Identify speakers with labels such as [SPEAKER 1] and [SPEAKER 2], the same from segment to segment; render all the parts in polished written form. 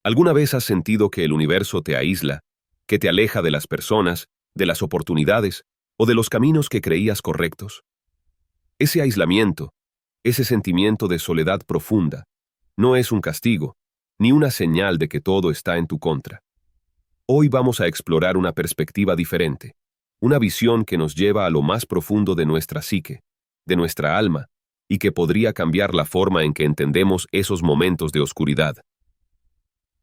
[SPEAKER 1] ¿Alguna vez has sentido que el universo te aísla, que te aleja de las personas, de las oportunidades o de los caminos que creías correctos? Ese aislamiento, ese sentimiento de soledad profunda, no es un castigo, ni una señal de que todo está en tu contra. Hoy vamos a explorar una perspectiva diferente, una visión que nos lleva a lo más profundo de nuestra psique, de nuestra alma, y que podría cambiar la forma en que entendemos esos momentos de oscuridad.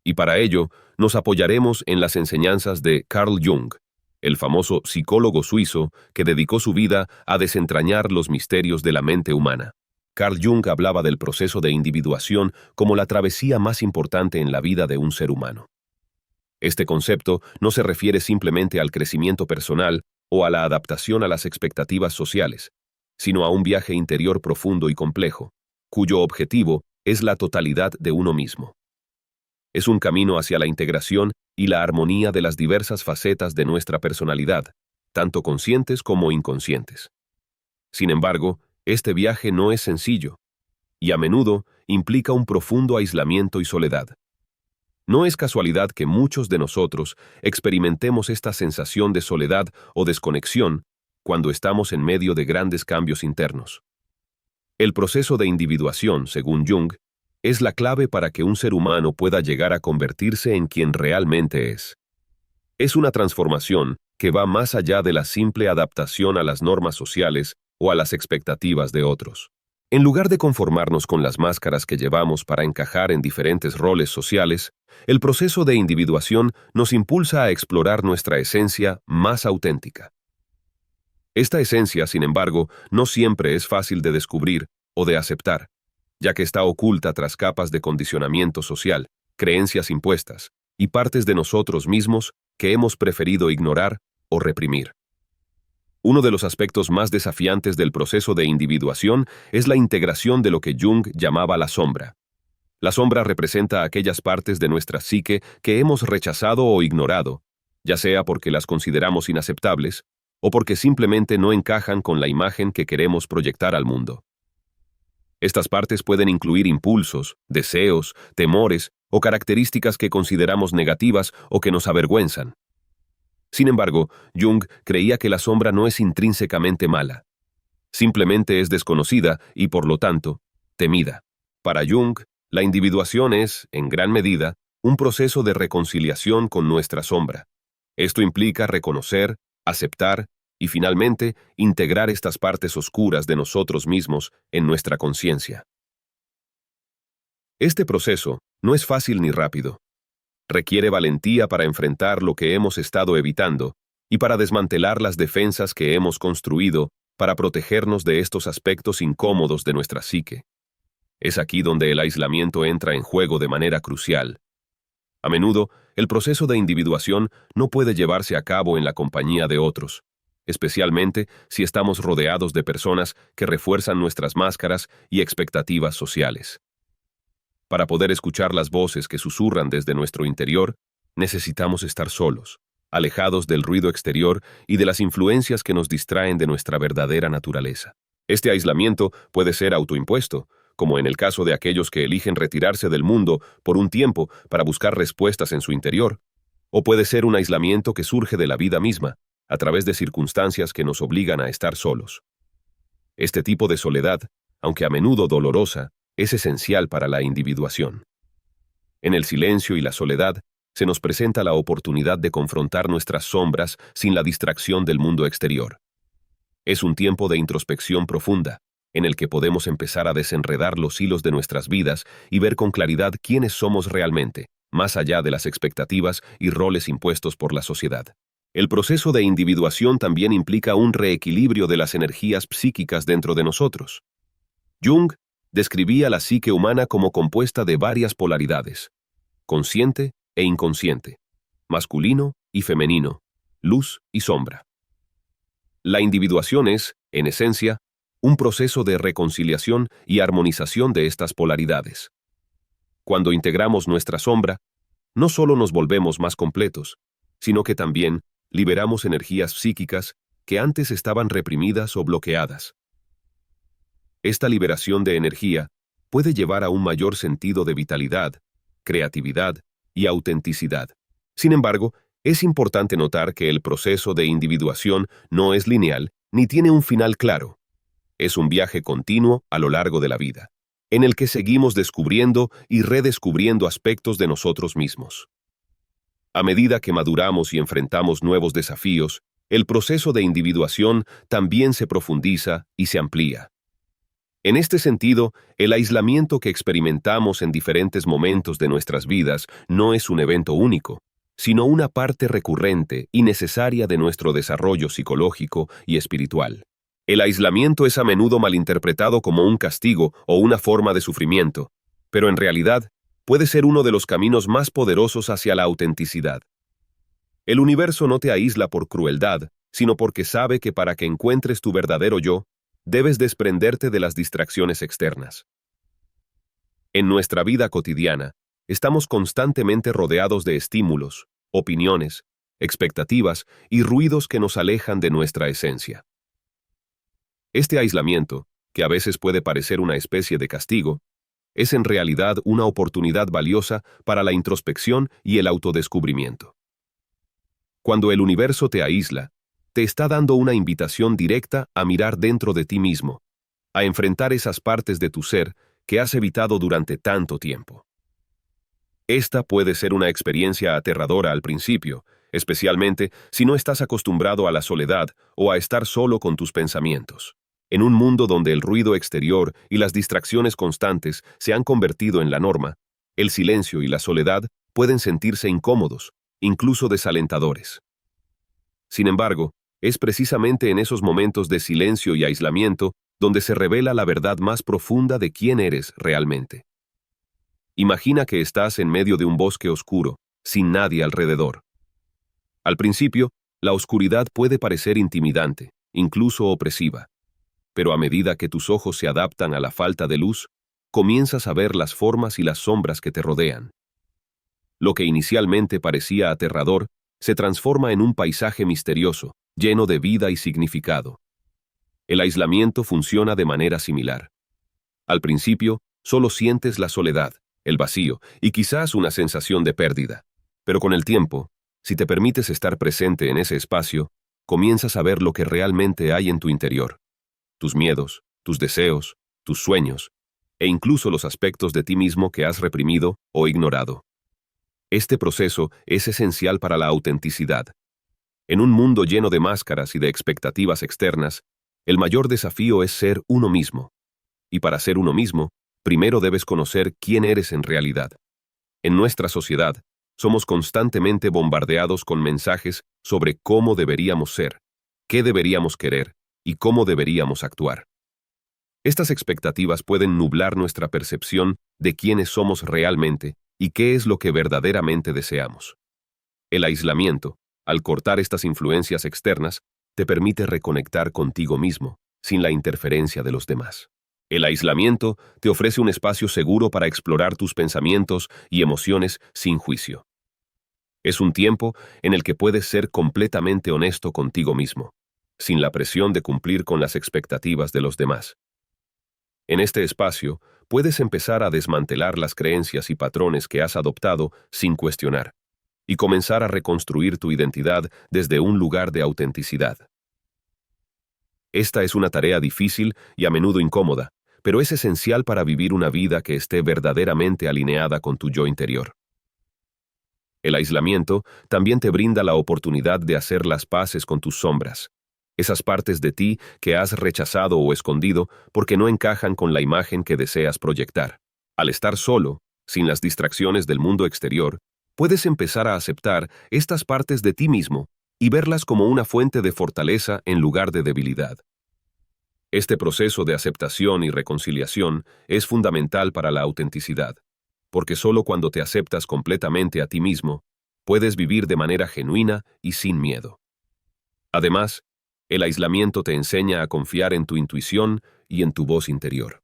[SPEAKER 1] Y para ello, nos apoyaremos en las enseñanzas de Carl Jung, el famoso psicólogo suizo que dedicó su vida a desentrañar los misterios de la mente humana. Carl Jung hablaba del proceso de individuación como la travesía más importante en la vida de un ser humano. Este concepto no se refiere simplemente al crecimiento personal o a la adaptación a las expectativas sociales, sino a un viaje interior profundo y complejo, cuyo objetivo es la totalidad de uno mismo. Es un camino hacia la integración y la armonía de las diversas facetas de nuestra personalidad, tanto conscientes como inconscientes. Sin embargo, este viaje no es sencillo, y a menudo implica un profundo aislamiento y soledad. No es casualidad que muchos de nosotros experimentemos esta sensación de soledad o desconexión cuando estamos en medio de grandes cambios internos. El proceso de individuación, según Jung, es la clave para que un ser humano pueda llegar a convertirse en quien realmente es. Es una transformación que va más allá de la simple adaptación a las normas sociales o a las expectativas de otros. En lugar de conformarnos con las máscaras que llevamos para encajar en diferentes roles sociales, el proceso de individuación nos impulsa a explorar nuestra esencia más auténtica. Esta esencia, sin embargo, no siempre es fácil de descubrir o de aceptar, ya que está oculta tras capas de condicionamiento social, creencias impuestas y partes de nosotros mismos que hemos preferido ignorar o reprimir. Uno de los aspectos más desafiantes del proceso de individuación es la integración de lo que Jung llamaba la sombra. La sombra representa aquellas partes de nuestra psique que hemos rechazado o ignorado, ya sea porque las consideramos inaceptables o porque simplemente no encajan con la imagen que queremos proyectar al mundo. Estas partes pueden incluir impulsos, deseos, temores o características que consideramos negativas o que nos avergüenzan. Sin embargo, Jung creía que la sombra no es intrínsecamente mala. Simplemente es desconocida y, por lo tanto, temida. Para Jung, la individuación es, en gran medida, un proceso de reconciliación con nuestra sombra. Esto implica reconocer, aceptar y, finalmente, integrar estas partes oscuras de nosotros mismos en nuestra conciencia. Este proceso no es fácil ni rápido. Requiere valentía para enfrentar lo que hemos estado evitando y para desmantelar las defensas que hemos construido para protegernos de estos aspectos incómodos de nuestra psique. Es aquí donde el aislamiento entra en juego de manera crucial. A menudo, el proceso de individuación no puede llevarse a cabo en la compañía de otros, especialmente si estamos rodeados de personas que refuerzan nuestras máscaras y expectativas sociales. Para poder escuchar las voces que susurran desde nuestro interior, necesitamos estar solos, alejados del ruido exterior y de las influencias que nos distraen de nuestra verdadera naturaleza. Este aislamiento puede ser autoimpuesto, como en el caso de aquellos que eligen retirarse del mundo por un tiempo para buscar respuestas en su interior, o puede ser un aislamiento que surge de la vida misma, a través de circunstancias que nos obligan a estar solos. Este tipo de soledad, aunque a menudo dolorosa, es esencial para la individuación. En el silencio y la soledad, se nos presenta la oportunidad de confrontar nuestras sombras sin la distracción del mundo exterior. Es un tiempo de introspección profunda, en el que podemos empezar a desenredar los hilos de nuestras vidas y ver con claridad quiénes somos realmente, más allá de las expectativas y roles impuestos por la sociedad. El proceso de individuación también implica un reequilibrio de las energías psíquicas dentro de nosotros. Jung describía la psique humana como compuesta de varias polaridades, consciente e inconsciente, masculino y femenino, luz y sombra. La individuación es, en esencia, un proceso de reconciliación y armonización de estas polaridades. Cuando integramos nuestra sombra, no solo nos volvemos más completos, sino que también liberamos energías psíquicas que antes estaban reprimidas o bloqueadas. Esta liberación de energía puede llevar a un mayor sentido de vitalidad, creatividad y autenticidad. Sin embargo, es importante notar que el proceso de individuación no es lineal ni tiene un final claro. Es un viaje continuo a lo largo de la vida, en el que seguimos descubriendo y redescubriendo aspectos de nosotros mismos. A medida que maduramos y enfrentamos nuevos desafíos, el proceso de individuación también se profundiza y se amplía. En este sentido, el aislamiento que experimentamos en diferentes momentos de nuestras vidas no es un evento único, sino una parte recurrente y necesaria de nuestro desarrollo psicológico y espiritual. El aislamiento es a menudo malinterpretado como un castigo o una forma de sufrimiento, pero en realidad puede ser uno de los caminos más poderosos hacia la autenticidad. El universo no te aísla por crueldad, sino porque sabe que para que encuentres tu verdadero yo, debes desprenderte de las distracciones externas. En nuestra vida cotidiana, estamos constantemente rodeados de estímulos, opiniones, expectativas y ruidos que nos alejan de nuestra esencia. Este aislamiento, que a veces puede parecer una especie de castigo, es en realidad una oportunidad valiosa para la introspección y el autodescubrimiento. Cuando el universo te aísla, te está dando una invitación directa a mirar dentro de ti mismo, a enfrentar esas partes de tu ser que has evitado durante tanto tiempo. Esta puede ser una experiencia aterradora al principio, especialmente si no estás acostumbrado a la soledad o a estar solo con tus pensamientos. En un mundo donde el ruido exterior y las distracciones constantes se han convertido en la norma, el silencio y la soledad pueden sentirse incómodos, incluso desalentadores. Sin embargo, es precisamente en esos momentos de silencio y aislamiento donde se revela la verdad más profunda de quién eres realmente. Imagina que estás en medio de un bosque oscuro, sin nadie alrededor. Al principio, la oscuridad puede parecer intimidante, incluso opresiva. Pero a medida que tus ojos se adaptan a la falta de luz, comienzas a ver las formas y las sombras que te rodean. Lo que inicialmente parecía aterrador se transforma en un paisaje misterioso, lleno de vida y significado. El aislamiento funciona de manera similar. Al principio, solo sientes la soledad, el vacío y quizás una sensación de pérdida. Pero con el tiempo, si te permites estar presente en ese espacio, comienzas a ver lo que realmente hay en tu interior. Tus miedos, tus deseos, tus sueños, e incluso los aspectos de ti mismo que has reprimido o ignorado. Este proceso es esencial para la autenticidad. En un mundo lleno de máscaras y de expectativas externas, el mayor desafío es ser uno mismo. Y para ser uno mismo, primero debes conocer quién eres en realidad. En nuestra sociedad, somos constantemente bombardeados con mensajes sobre cómo deberíamos ser, qué deberíamos querer y cómo deberíamos actuar. Estas expectativas pueden nublar nuestra percepción de quiénes somos realmente y qué es lo que verdaderamente deseamos. El aislamiento, al cortar estas influencias externas, te permite reconectar contigo mismo, sin la interferencia de los demás. El aislamiento te ofrece un espacio seguro para explorar tus pensamientos y emociones sin juicio. Es un tiempo en el que puedes ser completamente honesto contigo mismo, sin la presión de cumplir con las expectativas de los demás. En este espacio, puedes empezar a desmantelar las creencias y patrones que has adoptado sin cuestionar, y comenzar a reconstruir tu identidad desde un lugar de autenticidad. Esta es una tarea difícil y a menudo incómoda, pero es esencial para vivir una vida que esté verdaderamente alineada con tu yo interior. El aislamiento también te brinda la oportunidad de hacer las paces con tus sombras, esas partes de ti que has rechazado o escondido porque no encajan con la imagen que deseas proyectar. Al estar solo, sin las distracciones del mundo exterior, puedes empezar a aceptar estas partes de ti mismo y verlas como una fuente de fortaleza en lugar de debilidad. Este proceso de aceptación y reconciliación es fundamental para la autenticidad, porque solo cuando te aceptas completamente a ti mismo, puedes vivir de manera genuina y sin miedo. Además, el aislamiento te enseña a confiar en tu intuición y en tu voz interior.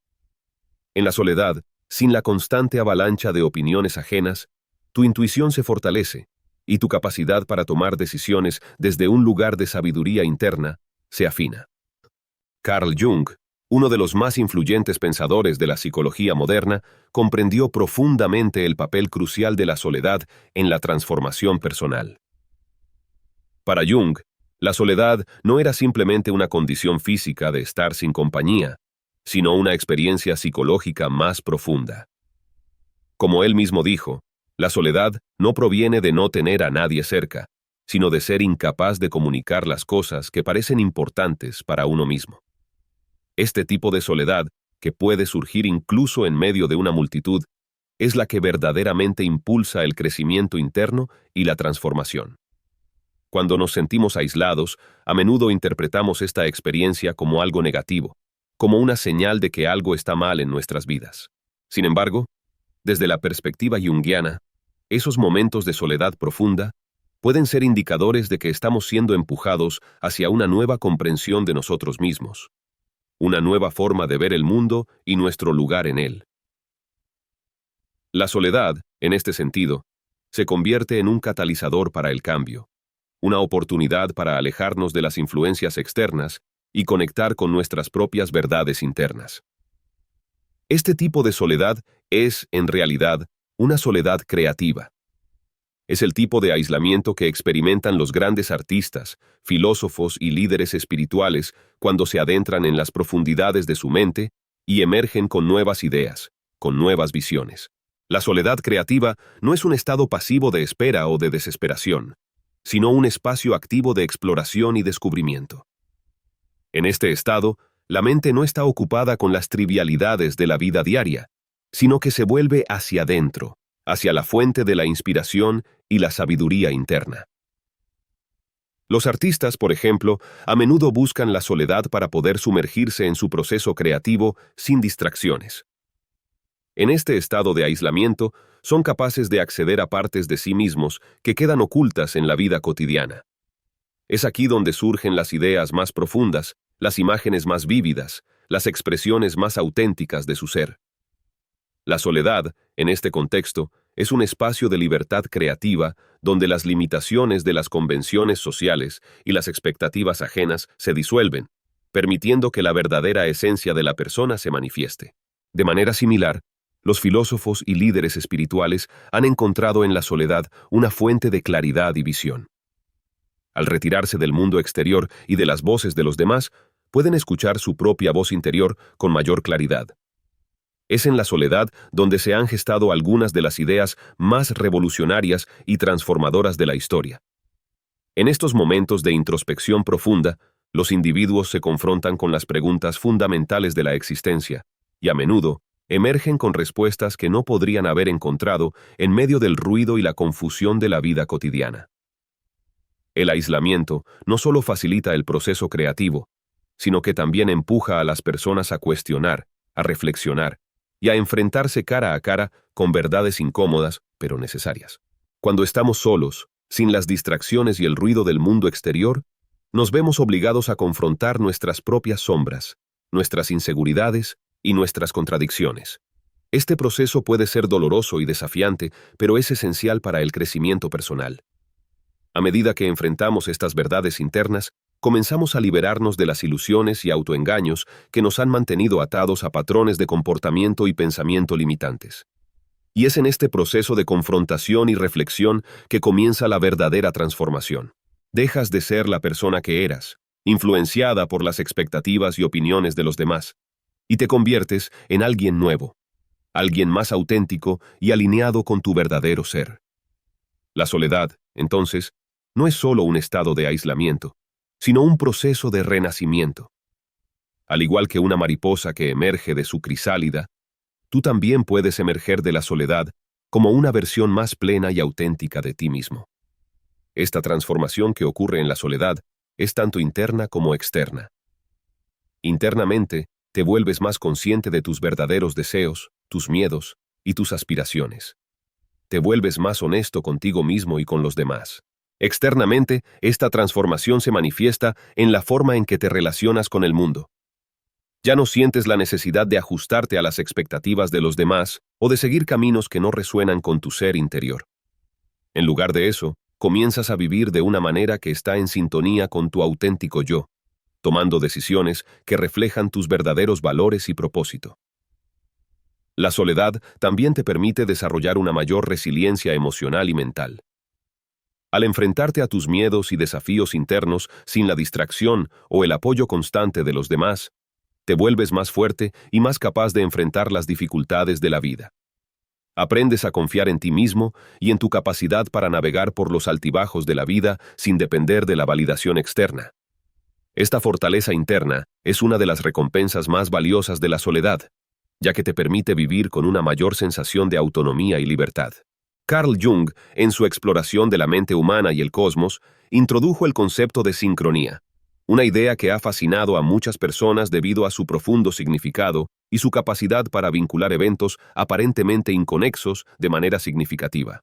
[SPEAKER 1] En la soledad, sin la constante avalancha de opiniones ajenas, tu intuición se fortalece y tu capacidad para tomar decisiones desde un lugar de sabiduría interna se afina. Carl Jung uno de los más influyentes pensadores de la psicología moderna, comprendió profundamente el papel crucial de la soledad en la transformación personal. Para Jung, la soledad no era simplemente una condición física de estar sin compañía, sino una experiencia psicológica más profunda. Como él mismo dijo, la soledad no proviene de no tener a nadie cerca, sino de ser incapaz de comunicar las cosas que parecen importantes para uno mismo. Este tipo de soledad, que puede surgir incluso en medio de una multitud, es la que verdaderamente impulsa el crecimiento interno y la transformación. Cuando nos sentimos aislados, a menudo interpretamos esta experiencia como algo negativo, como una señal de que algo está mal en nuestras vidas. Sin embargo, desde la perspectiva junguiana, esos momentos de soledad profunda pueden ser indicadores de que estamos siendo empujados hacia una nueva comprensión de nosotros mismos, una nueva forma de ver el mundo y nuestro lugar en él. La soledad, en este sentido, se convierte en un catalizador para el cambio, una oportunidad para alejarnos de las influencias externas y conectar con nuestras propias verdades internas. Este tipo de soledad es, en realidad, una soledad creativa. Es el tipo de aislamiento que experimentan los grandes artistas, filósofos y líderes espirituales cuando se adentran en las profundidades de su mente y emergen con nuevas ideas, con nuevas visiones. La soledad creativa no es un estado pasivo de espera o de desesperación, sino un espacio activo de exploración y descubrimiento. En este estado, la mente no está ocupada con las trivialidades de la vida diaria, sino que se vuelve hacia adentro, hacia la fuente de la inspiración y la sabiduría interna. Los artistas, por ejemplo, a menudo buscan la soledad para poder sumergirse en su proceso creativo sin distracciones. En este estado de aislamiento, son capaces de acceder a partes de sí mismos que quedan ocultas en la vida cotidiana. Es aquí donde surgen las ideas más profundas, las imágenes más vívidas, las expresiones más auténticas de su ser. La soledad, en este contexto, es un espacio de libertad creativa donde las limitaciones de las convenciones sociales y las expectativas ajenas se disuelven, permitiendo que la verdadera esencia de la persona se manifieste. De manera similar, los filósofos y líderes espirituales han encontrado en la soledad una fuente de claridad y visión. Al retirarse del mundo exterior y de las voces de los demás, pueden escuchar su propia voz interior con mayor claridad. Es en la soledad donde se han gestado algunas de las ideas más revolucionarias y transformadoras de la historia. En estos momentos de introspección profunda, los individuos se confrontan con las preguntas fundamentales de la existencia, y a menudo emergen con respuestas que no podrían haber encontrado en medio del ruido y la confusión de la vida cotidiana. El aislamiento no solo facilita el proceso creativo, sino que también empuja a las personas a cuestionar, a reflexionar y a enfrentarse cara a cara con verdades incómodas, pero necesarias. Cuando estamos solos, sin las distracciones y el ruido del mundo exterior, nos vemos obligados a confrontar nuestras propias sombras, nuestras inseguridades y nuestras contradicciones. Este proceso puede ser doloroso y desafiante, pero es esencial para el crecimiento personal. A medida que enfrentamos estas verdades internas, comenzamos a liberarnos de las ilusiones y autoengaños que nos han mantenido atados a patrones de comportamiento y pensamiento limitantes. Y es en este proceso de confrontación y reflexión que comienza la verdadera transformación. Dejas de ser la persona que eras, influenciada por las expectativas y opiniones de los demás, y te conviertes en alguien nuevo, alguien más auténtico y alineado con tu verdadero ser. La soledad, entonces, no es solo un estado de aislamiento, sino un proceso de renacimiento. Al igual que una mariposa que emerge de su crisálida, tú también puedes emerger de la soledad como una versión más plena y auténtica de ti mismo. Esta transformación que ocurre en la soledad es tanto interna como externa. Internamente, te vuelves más consciente de tus verdaderos deseos, tus miedos y tus aspiraciones. Te vuelves más honesto contigo mismo y con los demás. Externamente, esta transformación se manifiesta en la forma en que te relacionas con el mundo. Ya no sientes la necesidad de ajustarte a las expectativas de los demás o de seguir caminos que no resuenan con tu ser interior. En lugar de eso, comienzas a vivir de una manera que está en sintonía con tu auténtico yo. tomando decisiones que reflejan tus verdaderos valores y propósito. La soledad también te permite desarrollar una mayor resiliencia emocional y mental. Al enfrentarte a tus miedos y desafíos internos sin la distracción o el apoyo constante de los demás, te vuelves más fuerte y más capaz de enfrentar las dificultades de la vida. Aprendes a confiar en ti mismo y en tu capacidad para navegar por los altibajos de la vida sin depender de la validación externa. Esta fortaleza interna es una de las recompensas más valiosas de la soledad, ya que te permite vivir con una mayor sensación de autonomía y libertad. Carl Jung, en su exploración de la mente humana y el cosmos, introdujo el concepto de sincronía, una idea que ha fascinado a muchas personas debido a su profundo significado y su capacidad para vincular eventos aparentemente inconexos de manera significativa.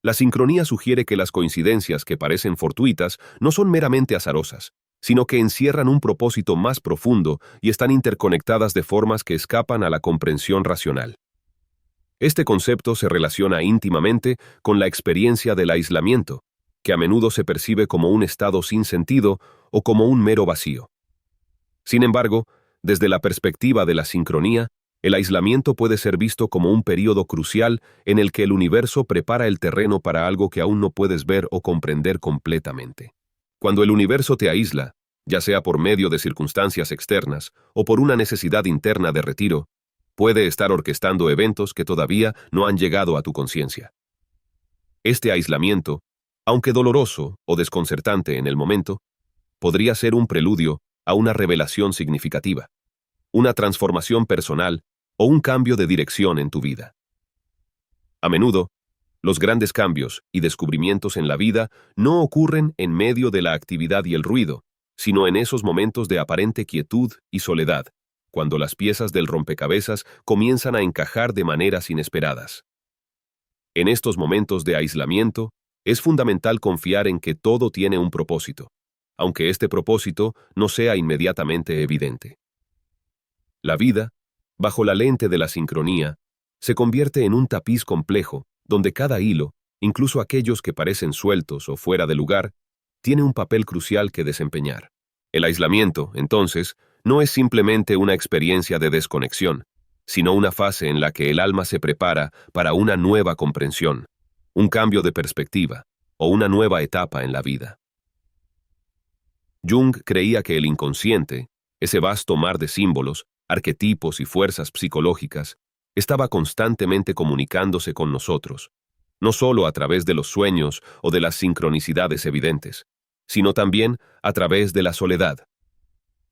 [SPEAKER 1] La sincronía sugiere que las coincidencias que parecen fortuitas no son meramente azarosas, sino que encierran un propósito más profundo y están interconectadas de formas que escapan a la comprensión racional. Este concepto se relaciona íntimamente con la experiencia del aislamiento, que a menudo se percibe como un estado sin sentido o como un mero vacío. Sin embargo, desde la perspectiva de la sincronía, el aislamiento puede ser visto como un período crucial en el que el universo prepara el terreno para algo que aún no puedes ver o comprender completamente. Cuando el universo te aísla, ya sea por medio de circunstancias externas o por una necesidad interna de retiro, puede estar orquestando eventos que todavía no han llegado a tu conciencia. Este aislamiento, aunque doloroso o desconcertante en el momento, podría ser un preludio a una revelación significativa, una transformación personal o un cambio de dirección en tu vida. A menudo, los grandes cambios y descubrimientos en la vida no ocurren en medio de la actividad y el ruido, sino en esos momentos de aparente quietud y soledad, cuando las piezas del rompecabezas comienzan a encajar de maneras inesperadas. En estos momentos de aislamiento, es fundamental confiar en que todo tiene un propósito, aunque este propósito no sea inmediatamente evidente. La vida, bajo la lente de la sincronía, se convierte en un tapiz complejo, donde cada hilo, incluso aquellos que parecen sueltos o fuera de lugar, tiene un papel crucial que desempeñar. El aislamiento, entonces, no es simplemente una experiencia de desconexión, sino una fase en la que el alma se prepara para una nueva comprensión, un cambio de perspectiva o una nueva etapa en la vida. Jung creía que el inconsciente, ese vasto mar de símbolos, arquetipos y fuerzas psicológicas, estaba constantemente comunicándose con nosotros, no solo a través de los sueños o de las sincronicidades evidentes, sino también a través de la soledad.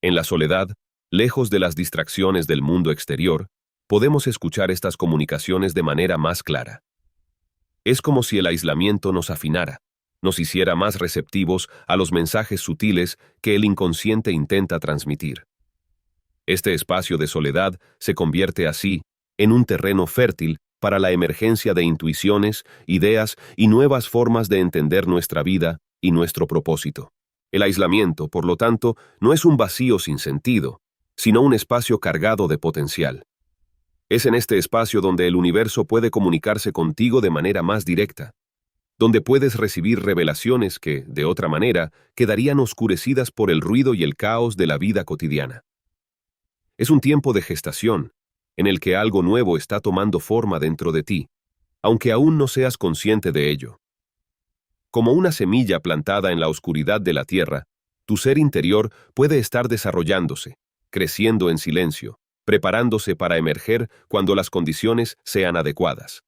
[SPEAKER 1] En la soledad, lejos de las distracciones del mundo exterior, podemos escuchar estas comunicaciones de manera más clara. Es como si el aislamiento nos afinara, nos hiciera más receptivos a los mensajes sutiles que el inconsciente intenta transmitir. Este espacio de soledad se convierte así en un terreno fértil para la emergencia de intuiciones, ideas y nuevas formas de entender nuestra vida y nuestro propósito. El aislamiento, por lo tanto, no es un vacío sin sentido, sino un espacio cargado de potencial. Es en este espacio donde el universo puede comunicarse contigo de manera más directa, donde puedes recibir revelaciones que, de otra manera, quedarían oscurecidas por el ruido y el caos de la vida cotidiana. Es un tiempo de gestación, en el que algo nuevo está tomando forma dentro de ti, aunque aún no seas consciente de ello. Como una semilla plantada en la oscuridad de la tierra, tu ser interior puede estar desarrollándose, creciendo en silencio, preparándose para emerger cuando las condiciones sean adecuadas.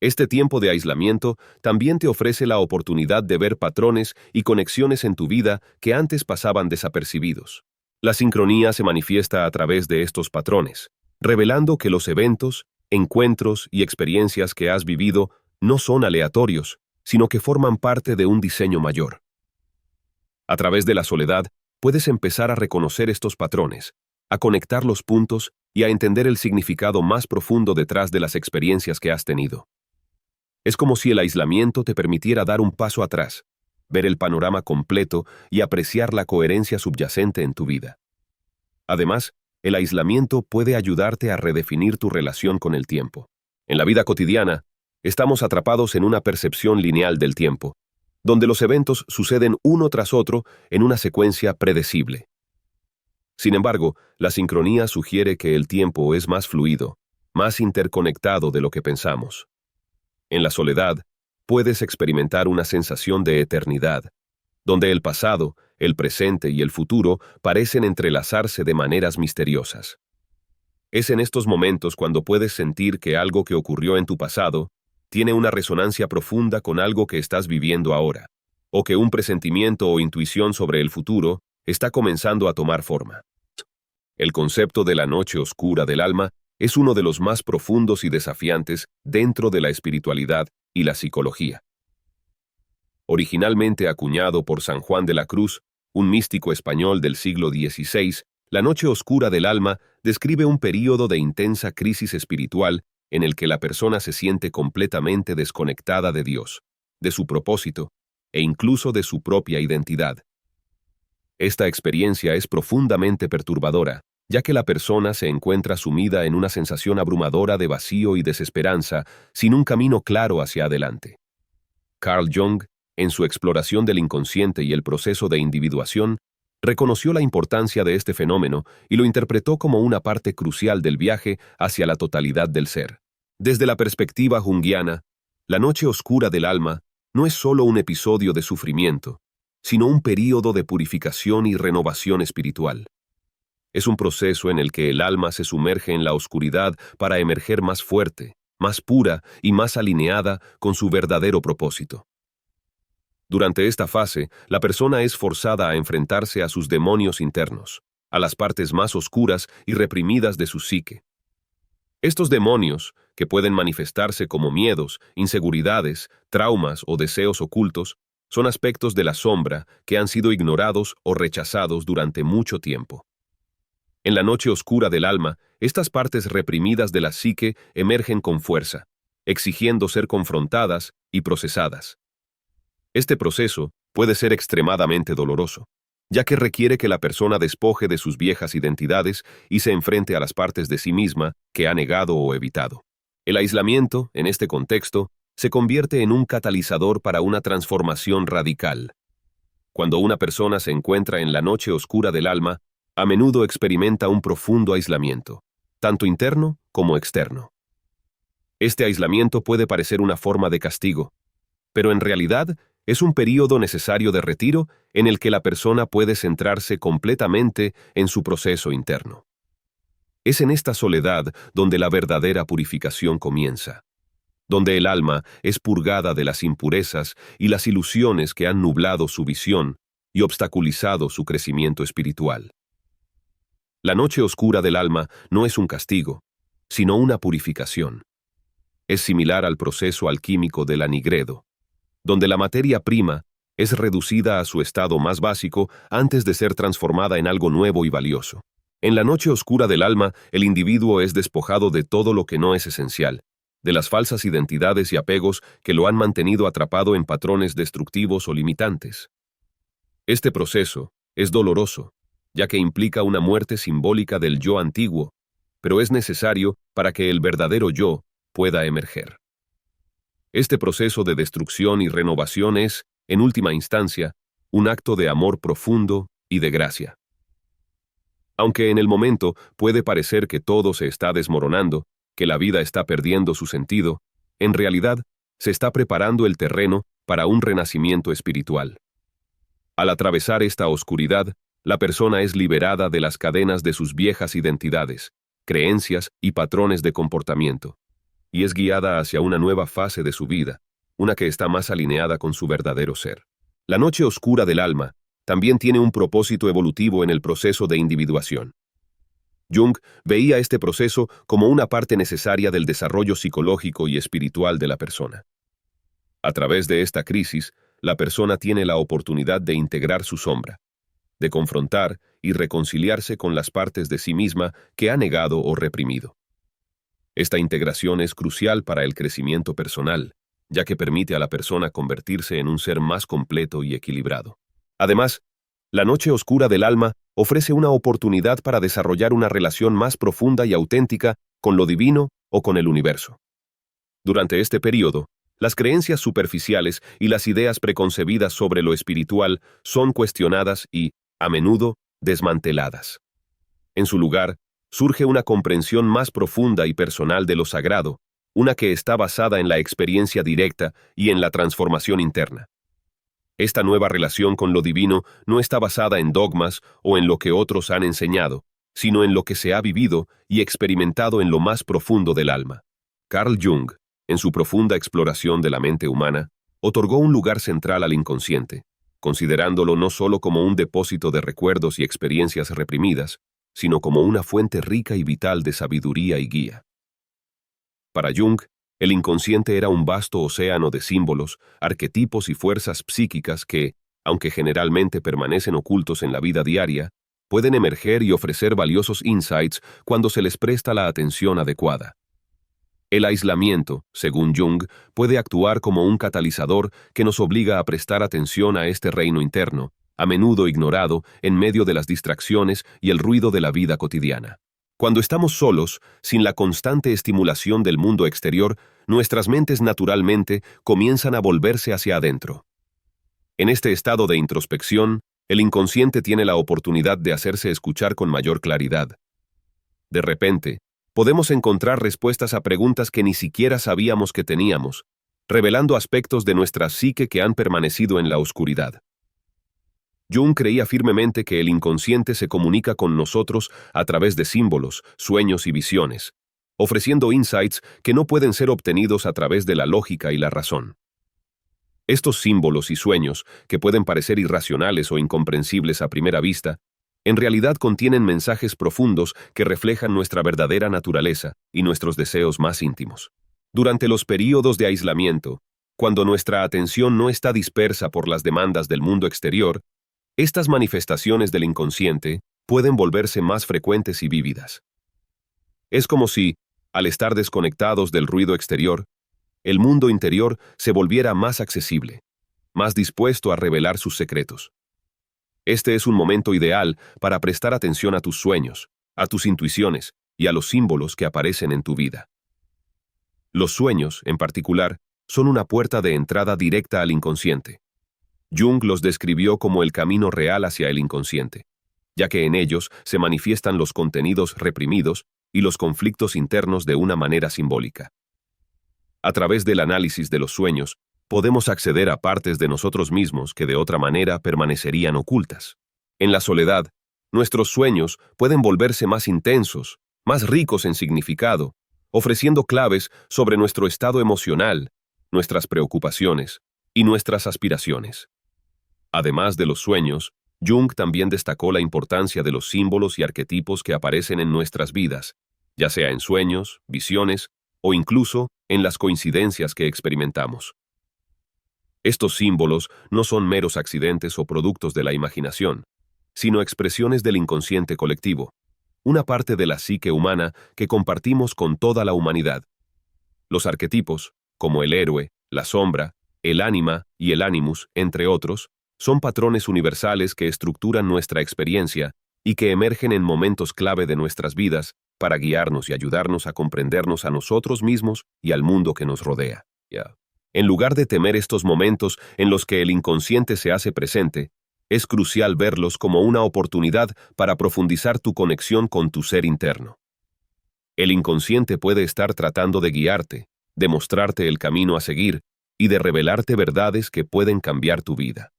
[SPEAKER 1] Este tiempo de aislamiento también te ofrece la oportunidad de ver patrones y conexiones en tu vida que antes pasaban desapercibidos. La sincronía se manifiesta a través de estos patrones, revelando que los eventos, encuentros y experiencias que has vivido no son aleatorios, sino que forman parte de un diseño mayor. A través de la soledad, puedes empezar a reconocer estos patrones, a conectar los puntos y a entender el significado más profundo detrás de las experiencias que has tenido. Es como si el aislamiento te permitiera dar un paso atrás, ver el panorama completo y apreciar la coherencia subyacente en tu vida. Además, el aislamiento puede ayudarte a redefinir tu relación con el tiempo. En la vida cotidiana, estamos atrapados en una percepción lineal del tiempo, donde los eventos suceden uno tras otro en una secuencia predecible. Sin embargo, la sincronía sugiere que el tiempo es más fluido, más interconectado de lo que pensamos. En la soledad, puedes experimentar una sensación de eternidad, donde el pasado, el presente y el futuro parecen entrelazarse de maneras misteriosas. Es en estos momentos cuando puedes sentir que algo que ocurrió en tu pasado tiene una resonancia profunda con algo que estás viviendo ahora, o que un presentimiento o intuición sobre el futuro está comenzando a tomar forma. El concepto de la noche oscura del alma es uno de los más profundos y desafiantes dentro de la espiritualidad y la psicología. Originalmente acuñado por San Juan de la Cruz, un místico español del siglo XVI, la noche oscura del alma describe un período de intensa crisis espiritual en el que la persona se siente completamente desconectada de Dios, de su propósito e incluso de su propia identidad. Esta experiencia es profundamente perturbadora, ya que la persona se encuentra sumida en una sensación abrumadora de vacío y desesperanza, sin un camino claro hacia adelante. Carl Jung, en su exploración del inconsciente y el proceso de individuación, reconoció la importancia de este fenómeno y lo interpretó como una parte crucial del viaje hacia la totalidad del ser. Desde la perspectiva junguiana, la noche oscura del alma no es solo un episodio de sufrimiento, sino un período de purificación y renovación espiritual. Es un proceso en el que el alma se sumerge en la oscuridad para emerger más fuerte, más pura y más alineada con su verdadero propósito. Durante esta fase, la persona es forzada a enfrentarse a sus demonios internos, a las partes más oscuras y reprimidas de su psique. Estos demonios, que pueden manifestarse como miedos, inseguridades, traumas o deseos ocultos, son aspectos de la sombra que han sido ignorados o rechazados durante mucho tiempo. En la noche oscura del alma, estas partes reprimidas de la psique emergen con fuerza, exigiendo ser confrontadas y procesadas. Este proceso puede ser extremadamente doloroso, ya que requiere que la persona despoje de sus viejas identidades y se enfrente a las partes de sí misma que ha negado o evitado. El aislamiento, en este contexto, se convierte en un catalizador para una transformación radical. Cuando una persona se encuentra en la noche oscura del alma, a menudo experimenta un profundo aislamiento, tanto interno como externo. Este aislamiento puede parecer una forma de castigo, pero en realidad es un período necesario de retiro en el que la persona puede centrarse completamente en su proceso interno. Es en esta soledad donde la verdadera purificación comienza, donde el alma es purgada de las impurezas y las ilusiones que han nublado su visión y obstaculizado su crecimiento espiritual. La noche oscura del alma no es un castigo, sino una purificación. Es similar al proceso alquímico del anhidro, donde la materia prima es reducida a su estado más básico antes de ser transformada en algo nuevo y valioso. En la noche oscura del alma, el individuo es despojado de todo lo que no es esencial, de las falsas identidades y apegos que lo han mantenido atrapado en patrones destructivos o limitantes. Este proceso es doloroso, ya que implica una muerte simbólica del yo antiguo, pero es necesario para que el verdadero yo pueda emerger. Este proceso de destrucción y renovación es, en última instancia, un acto de amor profundo y de gracia. Aunque en el momento puede parecer que todo se está desmoronando, que la vida está perdiendo su sentido, en realidad se está preparando el terreno para un renacimiento espiritual. Al atravesar esta oscuridad, la persona es liberada de las cadenas de sus viejas identidades, creencias y patrones de comportamiento, y es guiada hacia una nueva fase de su vida, una que está más alineada con su verdadero ser. La noche oscura del alma también tiene un propósito evolutivo en el proceso de individuación. Jung veía este proceso como una parte necesaria del desarrollo psicológico y espiritual de la persona. A través de esta crisis, la persona tiene la oportunidad de integrar su sombra, de confrontar y reconciliarse con las partes de sí misma que ha negado o reprimido. Esta integración es crucial para el crecimiento personal, ya que permite a la persona convertirse en un ser más completo y equilibrado. Además, la noche oscura del alma ofrece una oportunidad para desarrollar una relación más profunda y auténtica con lo divino o con el universo. Durante este periodo, Las creencias superficiales y las ideas preconcebidas sobre lo espiritual son cuestionadas y, a menudo, desmanteladas. En su lugar, surge una comprensión más profunda y personal de lo sagrado, una que está basada en la experiencia directa y en la transformación interna. Esta nueva relación con lo divino no está basada en dogmas o en lo que otros han enseñado, sino en lo que se ha vivido y experimentado en lo más profundo del alma. Carl Jung, en su profunda exploración de la mente humana, otorgó un lugar central al inconsciente, considerándolo no solo como un depósito de recuerdos y experiencias reprimidas, sino como una fuente rica y vital de sabiduría y guía. Para Jung, el inconsciente era un vasto océano de símbolos, arquetipos y fuerzas psíquicas que, aunque generalmente permanecen ocultos en la vida diaria, pueden emerger y ofrecer valiosos insights cuando se les presta la atención adecuada. El aislamiento, según Jung, puede actuar como un catalizador que nos obliga a prestar atención a este reino interno, a menudo ignorado en medio de las distracciones y el ruido de la vida cotidiana. Cuando estamos solos, sin la constante estimulación del mundo exterior, nuestras mentes naturalmente comienzan a volverse hacia adentro. En este estado de introspección, el inconsciente tiene la oportunidad de hacerse escuchar con mayor claridad. De repente, podemos encontrar respuestas a preguntas que ni siquiera sabíamos que teníamos, revelando aspectos de nuestra psique que han permanecido en la oscuridad. Jung creía firmemente que el inconsciente se comunica con nosotros a través de símbolos, sueños y visiones, ofreciendo insights que no pueden ser obtenidos a través de la lógica y la razón. Estos símbolos y sueños, que pueden parecer irracionales o incomprensibles a primera vista, en realidad contienen mensajes profundos que reflejan nuestra verdadera naturaleza y nuestros deseos más íntimos. Durante los períodos de aislamiento, cuando nuestra atención no está dispersa por las demandas del mundo exterior, estas manifestaciones del inconsciente pueden volverse más frecuentes y vívidas. Es como si, al estar desconectados del ruido exterior, el mundo interior se volviera más accesible, más dispuesto a revelar sus secretos. Este es un momento ideal para prestar atención a tus sueños, a tus intuiciones y a los símbolos que aparecen en tu vida. Los sueños, en particular, son una puerta de entrada directa al inconsciente. Jung los describió como el camino real hacia el inconsciente, ya que en ellos se manifiestan los contenidos reprimidos y los conflictos internos de una manera simbólica. A través del análisis de los sueños, podemos acceder a partes de nosotros mismos que de otra manera permanecerían ocultas. En la soledad, nuestros sueños pueden volverse más intensos, más ricos en significado, ofreciendo claves sobre nuestro estado emocional, nuestras preocupaciones y nuestras aspiraciones. Además de los sueños, Jung también destacó la importancia de los símbolos y arquetipos que aparecen en nuestras vidas, ya sea en sueños, visiones o incluso en las coincidencias que experimentamos. Estos símbolos no son meros accidentes o productos de la imaginación, sino expresiones del inconsciente colectivo, una parte de la psique humana que compartimos con toda la humanidad. Los arquetipos, como el héroe, la sombra, el ánima y el animus, entre otros, son patrones universales que estructuran nuestra experiencia y que emergen en momentos clave de nuestras vidas para guiarnos y ayudarnos a comprendernos a nosotros mismos y al mundo que nos rodea. En lugar de temer estos momentos en los que el inconsciente se hace presente, es crucial verlos como una oportunidad para profundizar tu conexión con tu ser interno. El inconsciente puede estar tratando de guiarte, de mostrarte el camino a seguir y de revelarte verdades que pueden cambiar tu vida.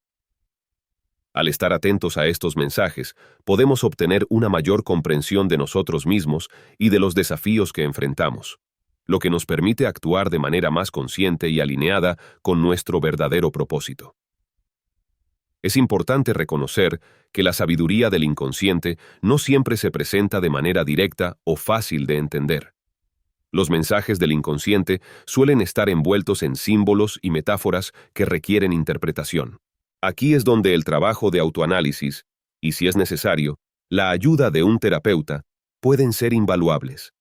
[SPEAKER 1] Al estar atentos a estos mensajes, podemos obtener una mayor comprensión de nosotros mismos y de los desafíos que enfrentamos, lo que nos permite actuar de manera más consciente y alineada con nuestro verdadero propósito. Es importante reconocer que la sabiduría del inconsciente no siempre se presenta de manera directa o fácil de entender. Los mensajes del inconsciente suelen estar envueltos en símbolos y metáforas que requieren interpretación. Aquí es donde el trabajo de autoanálisis, y si es necesario, la ayuda de un terapeuta, pueden ser invaluables.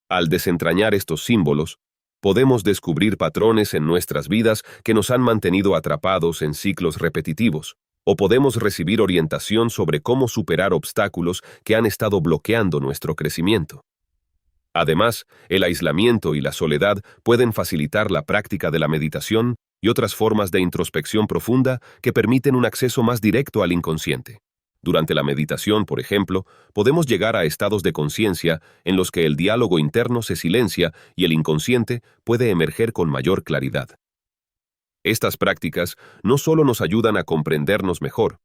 [SPEAKER 1] Al desentrañar estos símbolos, podemos descubrir patrones en nuestras vidas que nos han mantenido atrapados en ciclos repetitivos, o podemos recibir orientación sobre cómo superar obstáculos que han estado bloqueando nuestro crecimiento. Además, el aislamiento y la soledad pueden facilitar la práctica de la meditación y otras formas de introspección profunda que permiten un acceso más directo al inconsciente. Durante la meditación, por ejemplo, podemos llegar a estados de conciencia en los que el diálogo interno se silencia y el inconsciente puede emerger con mayor claridad. Estas prácticas no solo nos ayudan a comprendernos mejor,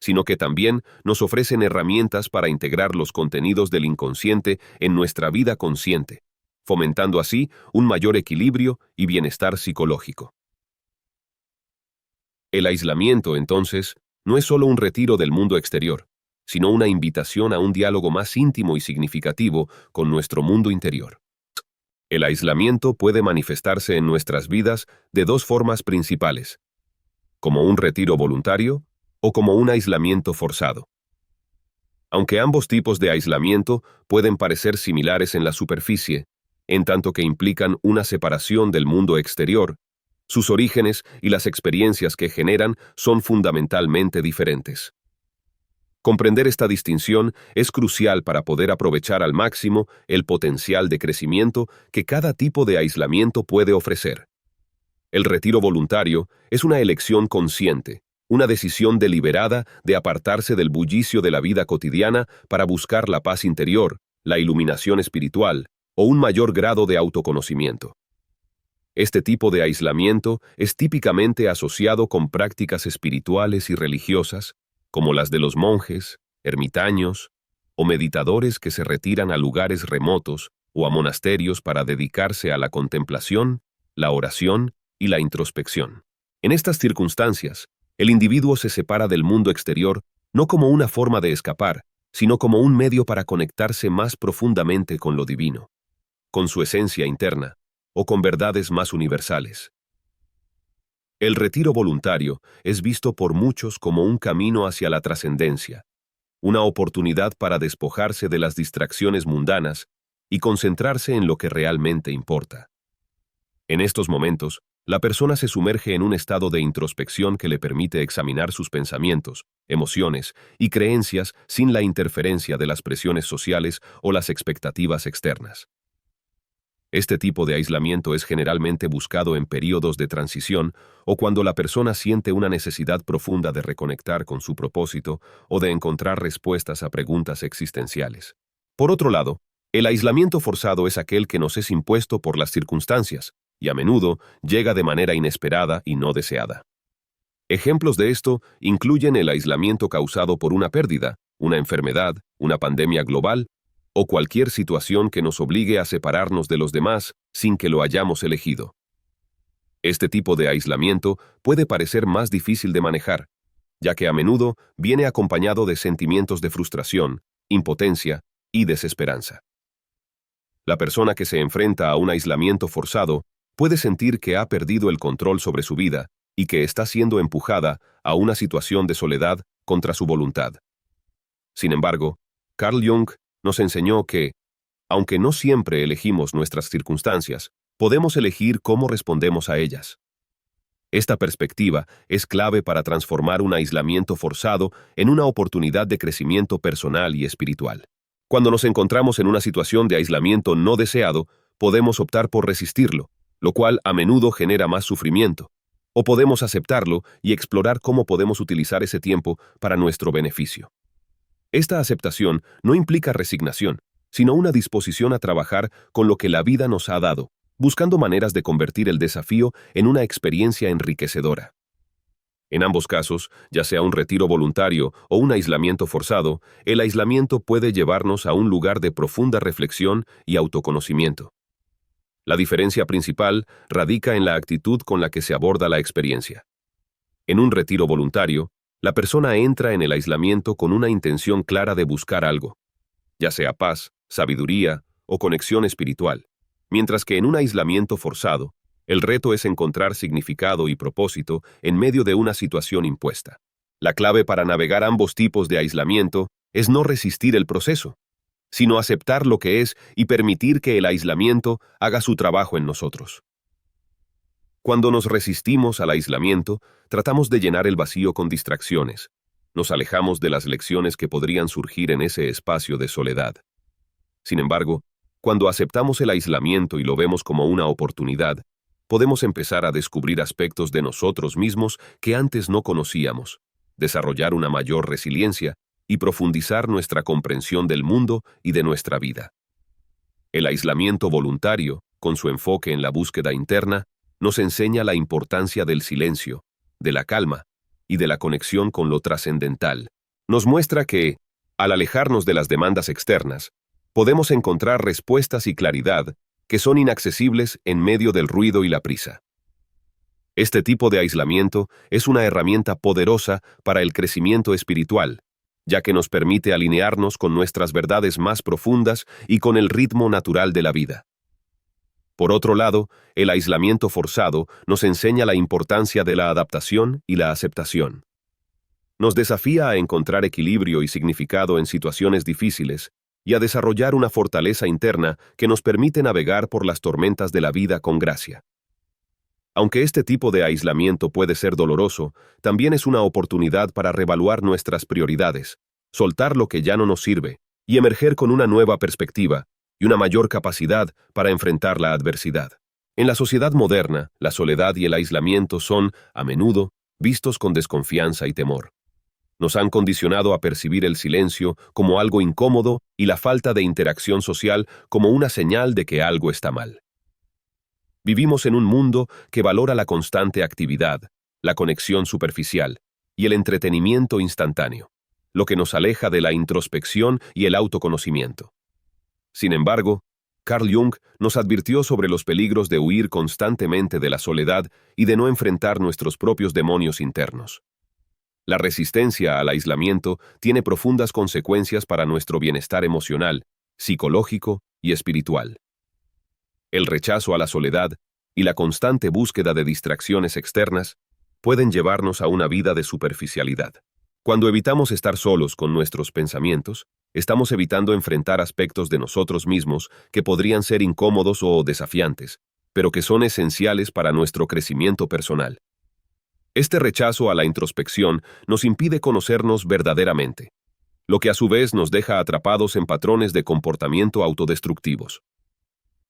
[SPEAKER 1] sino que también nos ofrecen herramientas para integrar los contenidos del inconsciente en nuestra vida consciente, fomentando así un mayor equilibrio y bienestar psicológico. El aislamiento, entonces, no es solo un retiro del mundo exterior, sino una invitación a un diálogo más íntimo y significativo con nuestro mundo interior. El aislamiento puede manifestarse en nuestras vidas de dos formas principales, como un retiro voluntario o como un aislamiento forzado. Aunque ambos tipos de aislamiento pueden parecer similares en la superficie, en tanto que implican una separación del mundo exterior, sus orígenes y las experiencias que generan son fundamentalmente diferentes. Comprender esta distinción es crucial para poder aprovechar al máximo el potencial de crecimiento que cada tipo de aislamiento puede ofrecer. El retiro voluntario es una elección consciente, una decisión deliberada de apartarse del bullicio de la vida cotidiana para buscar la paz interior, la iluminación espiritual o un mayor grado de autoconocimiento. Este tipo de aislamiento es típicamente asociado con prácticas espirituales y religiosas, como las de los monjes, ermitaños o meditadores que se retiran a lugares remotos o a monasterios para dedicarse a la contemplación, la oración y la introspección. En estas circunstancias, el individuo se separa del mundo exterior no como una forma de escapar, sino como un medio para conectarse más profundamente con lo divino, con su esencia interna o con verdades más universales. El retiro voluntario es visto por muchos como un camino hacia la trascendencia, una oportunidad para despojarse de las distracciones mundanas y concentrarse en lo que realmente importa. En estos momentos, la persona se sumerge en un estado de introspección que le permite examinar sus pensamientos, emociones y creencias sin la interferencia de las presiones sociales o las expectativas externas. Este tipo de aislamiento es generalmente buscado en períodos de transición o cuando la persona siente una necesidad profunda de reconectar con su propósito o de encontrar respuestas a preguntas existenciales. Por otro lado, el aislamiento forzado es aquel que nos es impuesto por las circunstancias y a menudo llega de manera inesperada y no deseada. Ejemplos de esto incluyen el aislamiento causado por una pérdida, una enfermedad, una pandemia global o cualquier situación que nos obligue a separarnos de los demás sin que lo hayamos elegido. Este tipo de aislamiento puede parecer más difícil de manejar, ya que a menudo viene acompañado de sentimientos de frustración, impotencia y desesperanza. La persona que se enfrenta a un aislamiento forzado puede sentir que ha perdido el control sobre su vida y que está siendo empujada a una situación de soledad contra su voluntad. Sin embargo, Carl Jung nos enseñó que, aunque no siempre elegimos nuestras circunstancias, podemos elegir cómo respondemos a ellas. Esta perspectiva es clave para transformar un aislamiento forzado en una oportunidad de crecimiento personal y espiritual. Cuando nos encontramos en una situación de aislamiento no deseado, podemos optar por resistirlo, lo cual a menudo genera más sufrimiento, o podemos aceptarlo y explorar cómo podemos utilizar ese tiempo para nuestro beneficio. Esta aceptación no implica resignación, sino una disposición a trabajar con lo que la vida nos ha dado, buscando maneras de convertir el desafío en una experiencia enriquecedora. En ambos casos, ya sea un retiro voluntario o un aislamiento forzado, el aislamiento puede llevarnos a un lugar de profunda reflexión y autoconocimiento. La diferencia principal radica en la actitud con la que se aborda la experiencia. En un retiro voluntario, la persona entra en el aislamiento con una intención clara de buscar algo, ya sea paz, sabiduría o conexión espiritual, mientras que en un aislamiento forzado, el reto es encontrar significado y propósito en medio de una situación impuesta. La clave para navegar ambos tipos de aislamiento es no resistir el proceso, sino aceptar lo que es y permitir que el aislamiento haga su trabajo en nosotros. Cuando nos resistimos al aislamiento, tratamos de llenar el vacío con distracciones. Nos alejamos de las lecciones que podrían surgir en ese espacio de soledad. Sin embargo, Cuando aceptamos el aislamiento y lo vemos como una oportunidad, podemos empezar a descubrir aspectos de nosotros mismos que antes no conocíamos, desarrollar una mayor resiliencia y profundizar nuestra comprensión del mundo y de nuestra vida. El aislamiento voluntario, con su enfoque en la búsqueda interna, nos enseña la importancia del silencio, de la calma y de la conexión con lo trascendental. Nos muestra que, al alejarnos de las demandas externas, podemos encontrar respuestas y claridad que son inaccesibles en medio del ruido y la prisa. Este tipo de aislamiento es una herramienta poderosa para el crecimiento espiritual, ya que nos permite alinearnos con nuestras verdades más profundas y con el ritmo natural de la vida. Por otro lado, el aislamiento forzado nos enseña la importancia de la adaptación y la aceptación. Nos desafía a encontrar equilibrio y significado en situaciones difíciles y a desarrollar una fortaleza interna que nos permite navegar por las tormentas de la vida con gracia. Aunque este tipo de aislamiento puede ser doloroso, también es una oportunidad para reevaluar nuestras prioridades, soltar lo que ya no nos sirve y emerger con una nueva perspectiva y una mayor capacidad para enfrentar la adversidad. En la sociedad moderna, la soledad y el aislamiento son, a menudo, vistos con desconfianza y temor. Nos han condicionado a percibir el silencio como algo incómodo y la falta de interacción social como una señal de que algo está mal. Vivimos en un mundo que valora la constante actividad, la conexión superficial y el entretenimiento instantáneo, lo que nos aleja de la introspección y el autoconocimiento. Sin embargo, Carl Jung nos advirtió sobre los peligros de huir constantemente de la soledad y de no enfrentar nuestros propios demonios internos. La resistencia al aislamiento tiene profundas consecuencias para nuestro bienestar emocional, psicológico y espiritual. El rechazo a la soledad y la constante búsqueda de distracciones externas pueden llevarnos a una vida de superficialidad. Cuando evitamos estar solos con nuestros pensamientos, estamos evitando enfrentar aspectos de nosotros mismos que podrían ser incómodos o desafiantes, pero que son esenciales para nuestro crecimiento personal. Este rechazo a la introspección nos impide conocernos verdaderamente, lo que a su vez nos deja atrapados en patrones de comportamiento autodestructivos.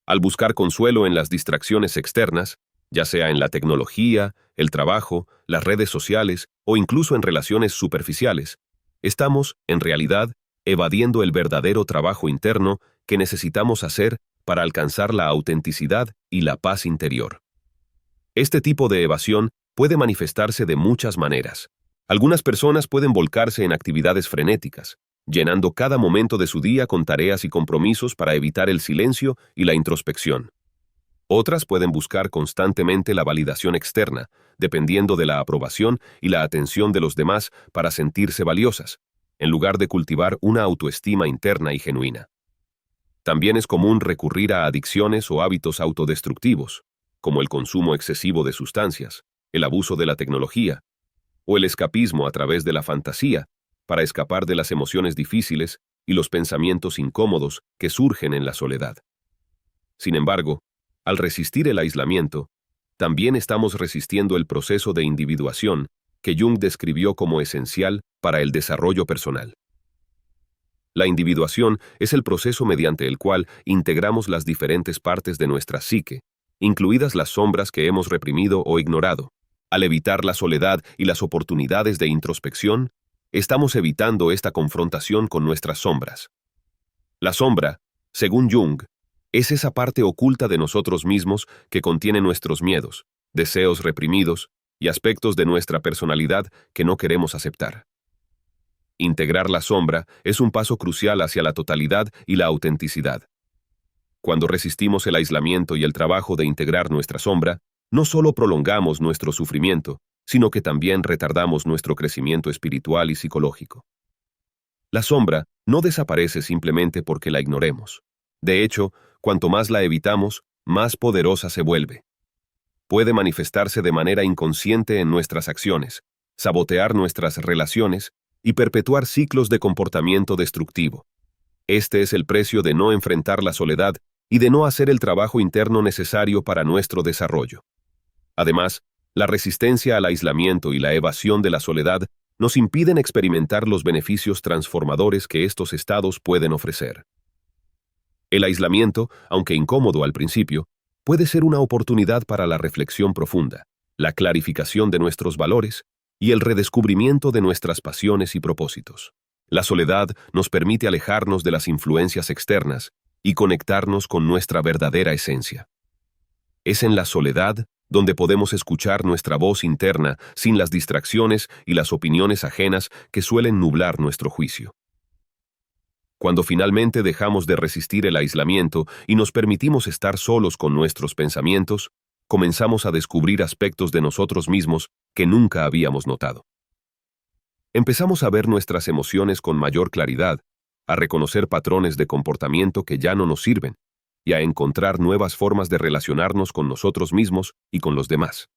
[SPEAKER 1] Al buscar consuelo en las distracciones externas, ya sea en la tecnología, el trabajo, las redes sociales o incluso en relaciones superficiales, estamos, en realidad, evadiendo el verdadero trabajo interno que necesitamos hacer para alcanzar la autenticidad y la paz interior. Este tipo de evasión puede manifestarse de muchas maneras. Algunas personas pueden volcarse en actividades frenéticas, llenando cada momento de su día con tareas y compromisos para evitar el silencio y la introspección. Otras pueden buscar constantemente la validación externa, dependiendo de la aprobación y la atención de los demás para sentirse valiosas, en lugar de cultivar una autoestima interna y genuina. También es común recurrir a adicciones o hábitos autodestructivos, como el consumo excesivo de sustancias, el abuso de la tecnología, o el escapismo a través de la fantasía, para escapar de las emociones difíciles y los pensamientos incómodos que surgen en la soledad. Sin embargo, al resistir el aislamiento, también estamos resistiendo el proceso de individuación que Jung describió como esencial para el desarrollo personal. La individuación es el proceso mediante el cual integramos las diferentes partes de nuestra psique, incluidas las sombras que hemos reprimido o ignorado. Al evitar la soledad y las oportunidades de introspección, estamos evitando esta confrontación con nuestras sombras. La sombra, según Jung, es esa parte oculta de nosotros mismos que contiene nuestros miedos, deseos reprimidos y aspectos de nuestra personalidad que no queremos aceptar. Integrar la sombra es un paso crucial hacia la totalidad y la autenticidad. Cuando resistimos el aislamiento y el trabajo de integrar nuestra sombra, no solo prolongamos nuestro sufrimiento, sino que también retardamos nuestro crecimiento espiritual y psicológico. La sombra no desaparece simplemente porque la ignoremos. De hecho, cuanto más la evitamos, más poderosa se vuelve. Puede manifestarse de manera inconsciente en nuestras acciones, sabotear nuestras relaciones y perpetuar ciclos de comportamiento destructivo. Este es el precio de no enfrentar la soledad y de no hacer el trabajo interno necesario para nuestro desarrollo. Además, la resistencia al aislamiento y la evasión de la soledad nos impiden experimentar los beneficios transformadores que estos estados pueden ofrecer. El aislamiento, aunque incómodo al principio, puede ser una oportunidad para la reflexión profunda, la clarificación de nuestros valores y el redescubrimiento de nuestras pasiones y propósitos. La soledad nos permite alejarnos de las influencias externas y conectarnos con nuestra verdadera esencia. Es en la soledad donde podemos escuchar nuestra voz interna sin las distracciones y las opiniones ajenas que suelen nublar nuestro juicio. Cuando finalmente dejamos de resistir el aislamiento y nos permitimos estar solos con nuestros pensamientos, comenzamos a descubrir aspectos de nosotros mismos que nunca habíamos notado. Empezamos a ver nuestras emociones con mayor claridad, a reconocer patrones de comportamiento que ya no nos sirven y a encontrar nuevas formas de relacionarnos con nosotros mismos y con los demás.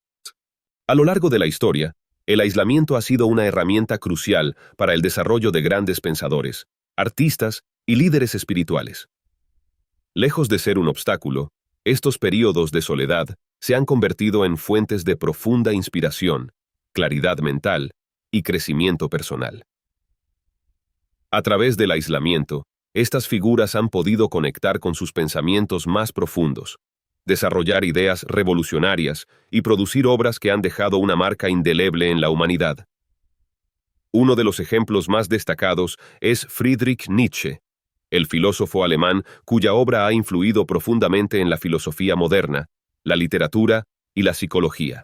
[SPEAKER 1] A lo largo de la historia, el aislamiento ha sido una herramienta crucial para el desarrollo de grandes pensadores, artistas y líderes espirituales. Lejos de ser un obstáculo, estos períodos de soledad se han convertido en fuentes de profunda inspiración, claridad mental y crecimiento personal. A través del aislamiento, estas figuras han podido conectar con sus pensamientos más profundos, desarrollar ideas revolucionarias y producir obras que han dejado una marca indeleble en la humanidad. Uno de los ejemplos más destacados es Friedrich Nietzsche, el filósofo alemán cuya obra ha influido profundamente en la filosofía moderna, la literatura y la psicología.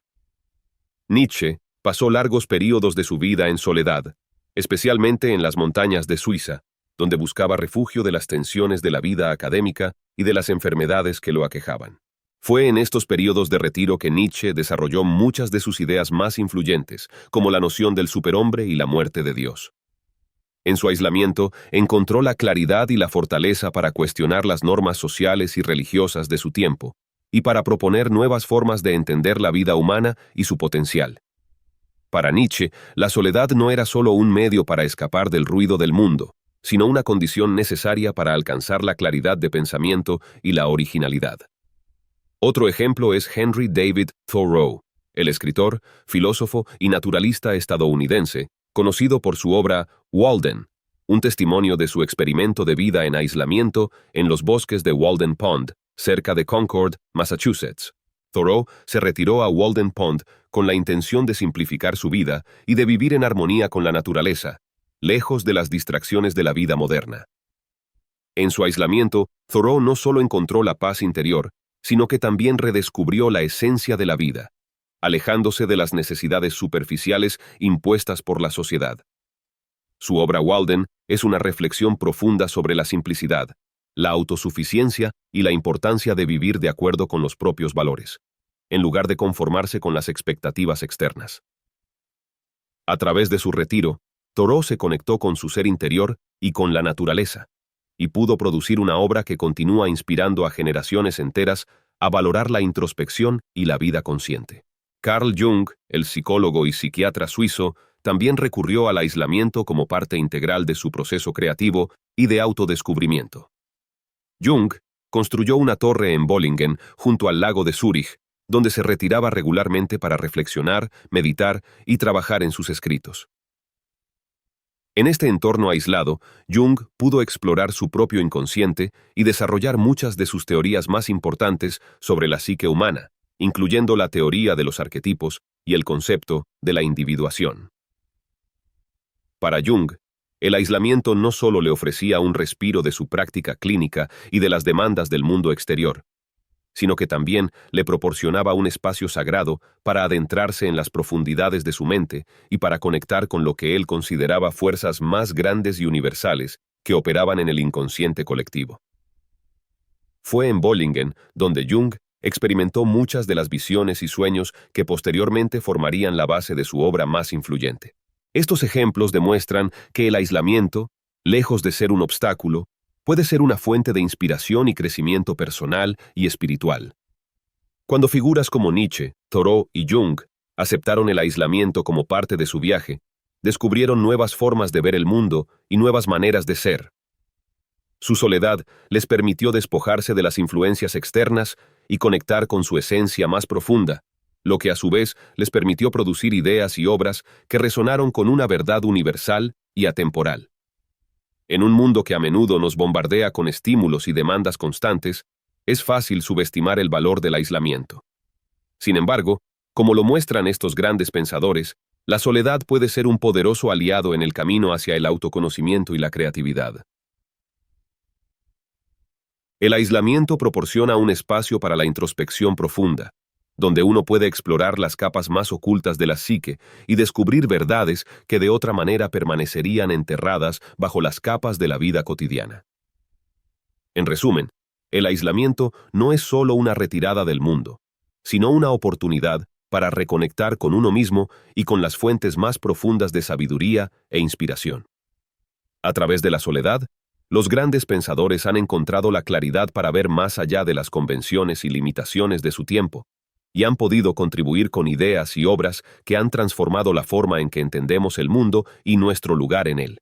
[SPEAKER 1] Nietzsche pasó largos períodos de su vida en soledad, especialmente en las montañas de Suiza, donde buscaba refugio de las tensiones de la vida académica y de las enfermedades que lo aquejaban. Fue en estos períodos de retiro que Nietzsche desarrolló muchas de sus ideas más influyentes, como la noción del superhombre y la muerte de Dios. En su aislamiento, encontró la claridad y la fortaleza para cuestionar las normas sociales y religiosas de su tiempo, y para proponer nuevas formas de entender la vida humana y su potencial. Para Nietzsche, la soledad no era solo un medio para escapar del ruido del mundo, sino una condición necesaria para alcanzar la claridad de pensamiento y la originalidad. Otro ejemplo es Henry David Thoreau, el escritor, filósofo y naturalista estadounidense, conocido por su obra Walden, un testimonio de su experimento de vida en aislamiento en los bosques de Walden Pond, cerca de Concord, Massachusetts. Thoreau se retiró a Walden Pond con la intención de simplificar su vida y de vivir en armonía con la naturaleza, lejos de las distracciones de la vida moderna. En su aislamiento, Thoreau no solo encontró la paz interior, sino que también redescubrió la esencia de la vida, alejándose de las necesidades superficiales impuestas por la sociedad. Su obra Walden es una reflexión profunda sobre la simplicidad, la autosuficiencia y la importancia de vivir de acuerdo con los propios valores, en lugar de conformarse con las expectativas externas. A través de su retiro, Thoreau se conectó con su ser interior y con la naturaleza, y pudo producir una obra que continúa inspirando a generaciones enteras a valorar la introspección y la vida consciente. Carl Jung, el psicólogo y psiquiatra suizo, también recurrió al aislamiento como parte integral de su proceso creativo y de autodescubrimiento. Jung construyó una torre en Bollingen, junto al lago de Zúrich, donde se retiraba regularmente para reflexionar, meditar y trabajar en sus escritos. En este entorno aislado, Jung pudo explorar su propio inconsciente y desarrollar muchas de sus teorías más importantes sobre la psique humana, incluyendo la teoría de los arquetipos y el concepto de la individuación. Para Jung, el aislamiento no solo le ofrecía un respiro de su práctica clínica y de las demandas del mundo exterior, sino que también le proporcionaba un espacio sagrado para adentrarse en las profundidades de su mente y para conectar con lo que él consideraba fuerzas más grandes y universales que operaban en el inconsciente colectivo. Fue en Bollingen donde Jung experimentó muchas de las visiones y sueños que posteriormente formarían la base de su obra más influyente. Estos ejemplos demuestran que el aislamiento, lejos de ser un obstáculo, puede ser una fuente de inspiración y crecimiento personal y espiritual. Cuando figuras como Nietzsche, Thoreau y Jung aceptaron el aislamiento como parte de su viaje, descubrieron nuevas formas de ver el mundo y nuevas maneras de ser. Su soledad les permitió despojarse de las influencias externas y conectar con su esencia más profunda, lo que a su vez les permitió producir ideas y obras que resonaron con una verdad universal y atemporal. En un mundo que a menudo nos bombardea con estímulos y demandas constantes, es fácil subestimar el valor del aislamiento. Sin embargo, como lo muestran estos grandes pensadores, la soledad puede ser un poderoso aliado en el camino hacia el autoconocimiento y la creatividad. El aislamiento proporciona un espacio para la introspección profunda, donde uno puede explorar las capas más ocultas de la psique y descubrir verdades que de otra manera permanecerían enterradas bajo las capas de la vida cotidiana. En resumen, el aislamiento no es solo una retirada del mundo, sino una oportunidad para reconectar con uno mismo y con las fuentes más profundas de sabiduría e inspiración. A través de la soledad, los grandes pensadores han encontrado la claridad para ver más allá de las convenciones y limitaciones de su tiempo, y han podido contribuir con ideas y obras que han transformado la forma en que entendemos el mundo y nuestro lugar en él.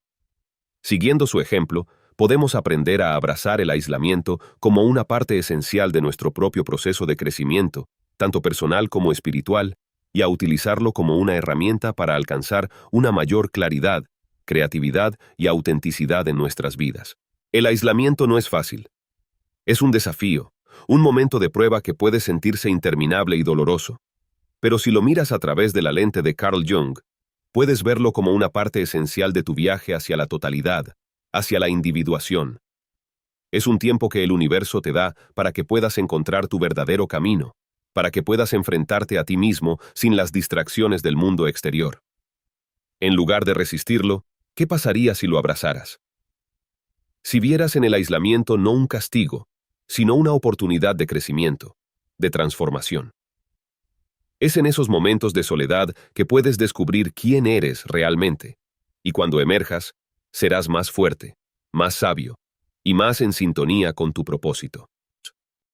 [SPEAKER 1] Siguiendo su ejemplo, podemos aprender a abrazar el aislamiento como una parte esencial de nuestro propio proceso de crecimiento, tanto personal como espiritual, y a utilizarlo como una herramienta para alcanzar una mayor claridad, creatividad y autenticidad en nuestras vidas. El aislamiento no es fácil. Es un desafío, un momento de prueba que puede sentirse interminable y doloroso. Pero si lo miras a través de la lente de Carl Jung, puedes verlo como una parte esencial de tu viaje hacia la totalidad, hacia la individuación. Es un tiempo que el universo te da para que puedas encontrar tu verdadero camino, para que puedas enfrentarte a ti mismo sin las distracciones del mundo exterior. En lugar de resistirlo, ¿qué pasaría si lo abrazaras? Si vieras en el aislamiento no un castigo, sino una oportunidad de crecimiento, de transformación. Es en esos momentos de soledad que puedes descubrir quién eres realmente, y cuando emerjas, serás más fuerte, más sabio y más en sintonía con tu propósito.